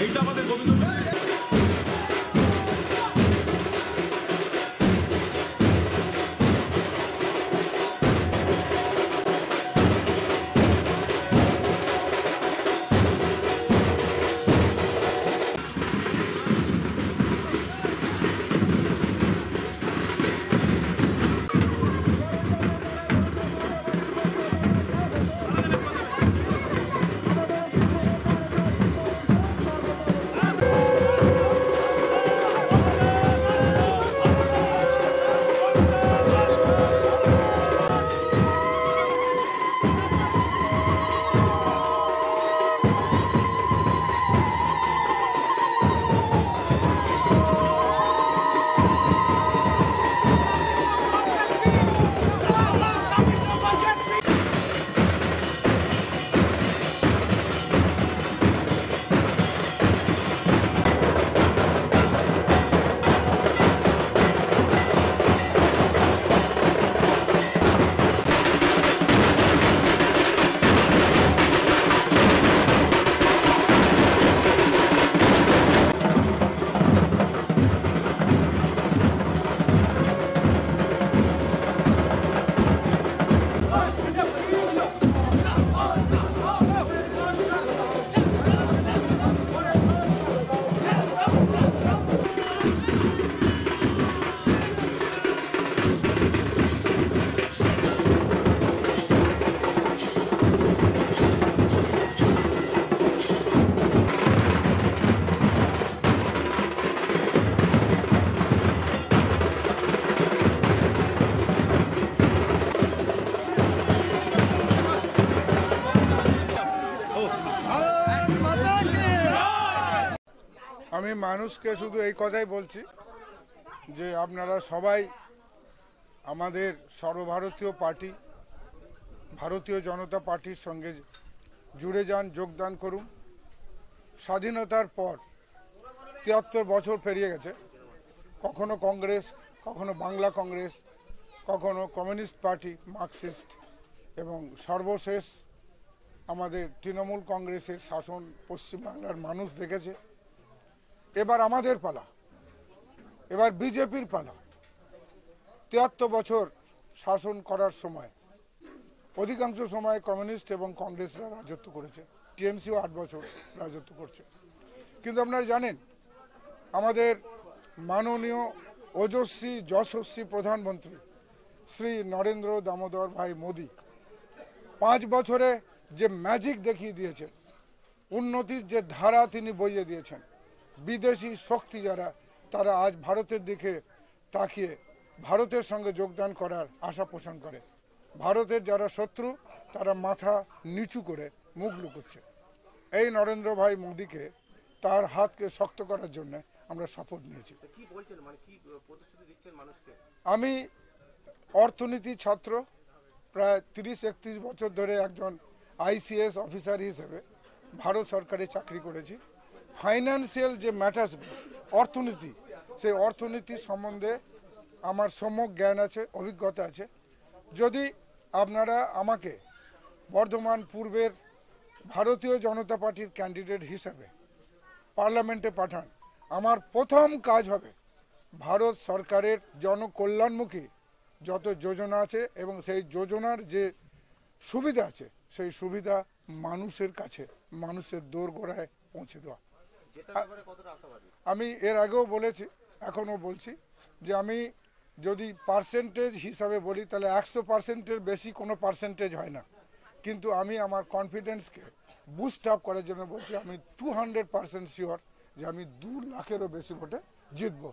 এইটা আমাদের গোবিন্দ আমি মানুষকে শুধু এই কথাই বলছি যে আপনারা সবাই আমাদের সর্বভারতীয় পার্টি ভারতীয় জনতা পার্টির সঙ্গে জুড়ে যান, যোগদান করুন। স্বাধীনতার পর ৭৩ বছর পেরিয়ে গেছে, কখনো কংগ্রেস, কখনো বাংলা কংগ্রেস, কখনো কমিউনিস্ট পার্টি মার্কসিস্ট, এবং সর্বশেষ আমাদের তৃণমূল কংগ্রেসের শাসন পশ্চিমবাংলার মানুষ দেখেছে। এবার আমাদের পালা, এবার বিজেপির পালা। ৭৩ বছর শাসন করার সময় অধিকাংশ সময় কমিউনিস্ট এবং কংগ্রেসরা রাজত্ব করেছে, টিএমসিও ৮ বছর রাজত্ব করছে। কিন্তু আপনারা জানেন আমাদের মাননীয় ওজস্বী যশস্বী প্রধানমন্ত্রী শ্রী নরেন্দ্র দামোদর ভাই মোদি ৫ বছরে যে ম্যাজিক দেখিয়ে দিয়েছেন, উন্নতির যে ধারা তিনি বইয়ে দিয়েছেন, বিদেশি শক্তি যারা তারা আজ ভারতের দিকে তাকিয়ে ভারতের সঙ্গে যোগদান করার আশা পোষণ করে। ভারতের যারা শত্রু তারা মাথা নিচু করে মুখ লুকোচ্ছে। এই নরেন্দ্র ভাই মোদিকে তার হাতকে শক্ত করার জন্য আমরা শপথ নিয়েছি। আমি অর্থনীতি ছাত্র, প্রায় ৩০-৩১ বছর ধরে একজন আইসিএস অফিসার হিসেবে ভারত সরকারে চাকরি করেছি। ফাইন্যান্সিয়াল যে ম্যাটার্স, অর্থনীতি, সেই অর্থনীতি সম্বন্ধে আমার সম্যক জ্ঞান আছে, অভিজ্ঞতা আছে। যদি আপনারা আমাকে বর্ধমান পূর্বের ভারতীয় জনতা পার্টির ক্যান্ডিডেট হিসাবে পার্লামেন্টে পাঠান, আমার প্রথম কাজ হবে ভারত সরকারের জনকল্যাণমুখী যত যোজনা আছে এবং সেই যোজনার যে সুবিধা আছে সেই সুবিধা মানুষের কাছে, মানুষের দোরগোড়ায় পৌঁছে দেওয়া। আমি এর আগেও বলেছি, এখনও বলছি যে আমি যদি পার্সেন্টেজ হিসাবে বলি তাহলে ১০০%-এর বেশি কোনো পার্সেন্টেজ হয় না, কিন্তু আমি আমার কনফিডেন্সকে বুস্ট আপ করার জন্য বলছি আমি 200% শিওর যে আমি ২ লাখেরও বেশি ভোটে জিতব।